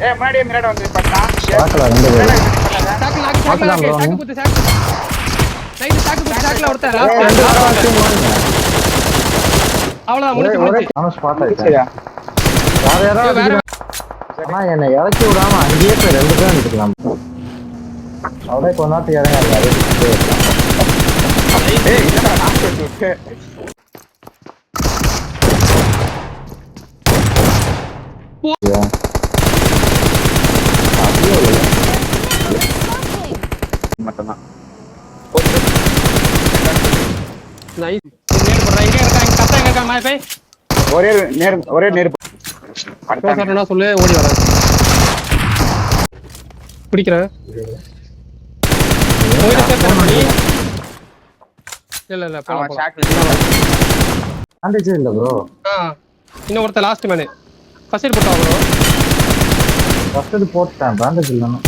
ஏய் முன்னாடியே மிரட வந்து பட்டா பாக்கல ரெண்டு பேர் சாக்கு குத்து சாக்கு ரைட் சாக்கு குத்து சாக்குல ஒருத்தன் ரெண்டு வாரமா அவ்வளவுதான் முடிச்சு நானும் ஸ்பாட் ஆயிட்டேன் யாராவது ஆனா என்னை இறக்கி விடாம அங்கேயே போய் ரெண்டு பேரும் எடுத்துக்கலாம் அப்படியே கொஞ்ச நேரத்துக்கு இறங்காது ஏய் என்னடா நாக்கு விட்டு மட்டும்தான் நைஸ் நேர் போடுறா இங்க இருக்கா இங்க கரெக்ட்டா இருக்கா மாய் பை ஒரே நேர் படுத்தானடா சொல்லு ஓடி வரேன் பிடிக்கிறேன் போய் செட் பண்ணி இல்ல அவன் ஷாட் ஆண்டேஜே இல்ல ப்ரோ இன்னும் ஒருத்த லாஸ்ட் மேன் ஃபர்ஸ்ட் எய்ட் போட்டா ப்ரோ ஃபர்ஸ்ட் எய்ட் போட்டேன் பேண்டேஜ் இல்லன்னு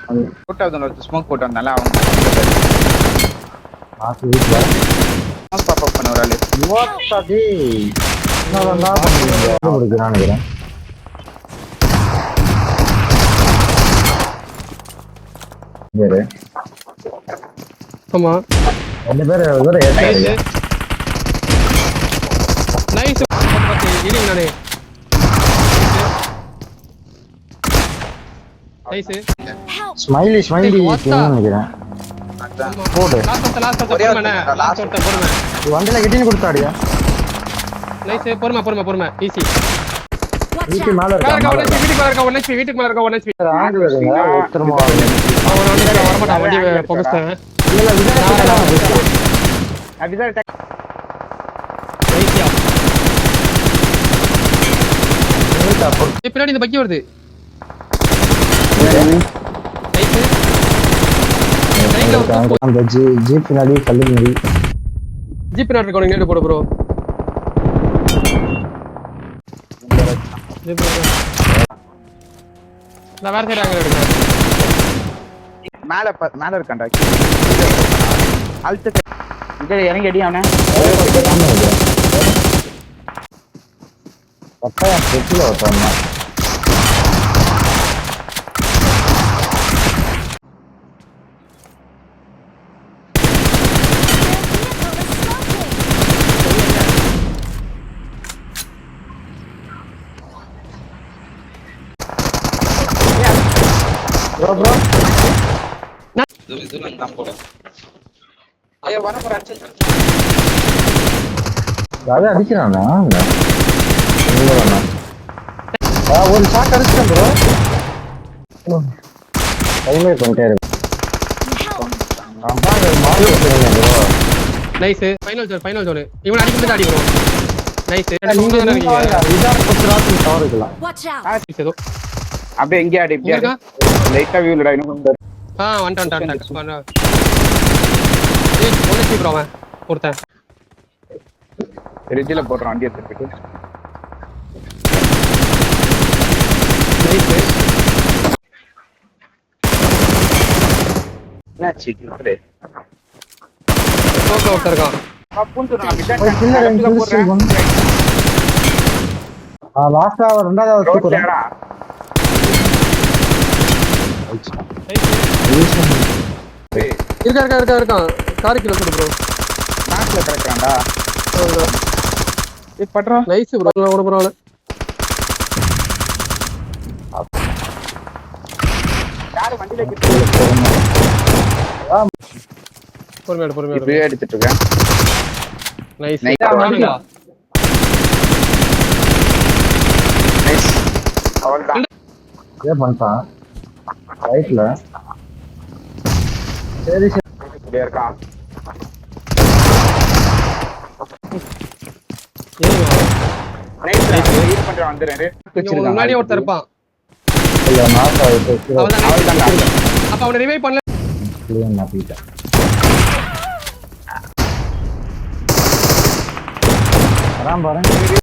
அது போட்டாதன ஸ்மோக் போட்டான் நல்லா அவன் ஆசி வீட்ல பாப் அப் பண்ண ஒரு ஆளு வாட்டாடி நான் பண்ணுறேன் நினைக்கிறேன் வேற ஆமா ரெண்டு பேர் வேற ஏத்தாங்க நைஸ் இடிங்க நானே நைஸ் ஸ்மைலி நினைக்கிறேன் போடு லாஸ்ட் பொறுமை வண்டில கிட்டின்னு கொடுத்தாடியா நைஸ் பொறுமை ஈஸி வீட்டு மேல வீட்டுக்கு மேல இருக்க 1 HP ஆங்கிள் வருங்க உத்தரமா அவன் வந்து வர மாட்டான் வண்டி போகஸ்தான் இல்ல விஜய் அப்படிதான் நைஸ்யா பின்னாடி இந்த பக்கி வருது நைஸ் அந்த ஜீப் பின்னாடி கல்லு முடி ஜீப் பின்னாடி இருக்கணும் இங்க போடு ப்ரோ நான் வேற சைடு அங்க எடுக்கிறேன் மேல இருக்கான்டா அல்ட் இங்க இறங்கி அடி அவனே பட்டாயா செட்டில் ஓட்டானா bro யாரே அடிக்கிறானா ஒரு ஷாட் அடிச்சிட்டேன் ப்ரோ டைமே பண்ணிட்டே இருக்கு நைஸ் ஃபைனல் ஜோன் இவன் அடிக்க முடியாது அடி ப்ரோ நைஸ் நீங்க இதான பத்து கவர் இருக்கலாம் ஏதோ அப்படியே எங்க அடி லைட்டா வியூலடா இன்னும் வந்துட்டான் ஏய் போலீஸ் ப்ரோ அவன் ஒருத்தன் ரிட்ஜில போடுறான் வண்டி எடுத்துட்டு நைஸ் என்னாச்சு கிட்டே சோக்க ஒருத்தன் இருக்கான் அப்புந்து நான் ஒரு சின்ன ரெண்டு போடுறேன் லாஸ்டா ரெண்டாவது தூக்குறேன் இருக்கான் கார் கிலோ கொடு ப்ரோ நாக்குல கிடக்குறான்டா ஏய் பட்றா நைஸ் ப்ரோ ஓட பரவால யார் வண்டில கிட்ட பொறுமையா இப்பவே எடுத்துட்டு இருக்கேன் நைஸ் நைஸ் அவ்வளவுதான் ஏன் பண்ணிட்டான் ரைட்ல சரி இப்படியே இருக்கான் நைஸ் ஹீல் பண்றான் வந்துறேன் முன்னாடி ஒருத்தர் இருப்பான் இல்ல நாக் ஆயிட்டு அவன்தான் அப்ப அவனை ரிவைவ் பண்ணல கிளியர் மாத்திட்டேன் வரான் பாருங்க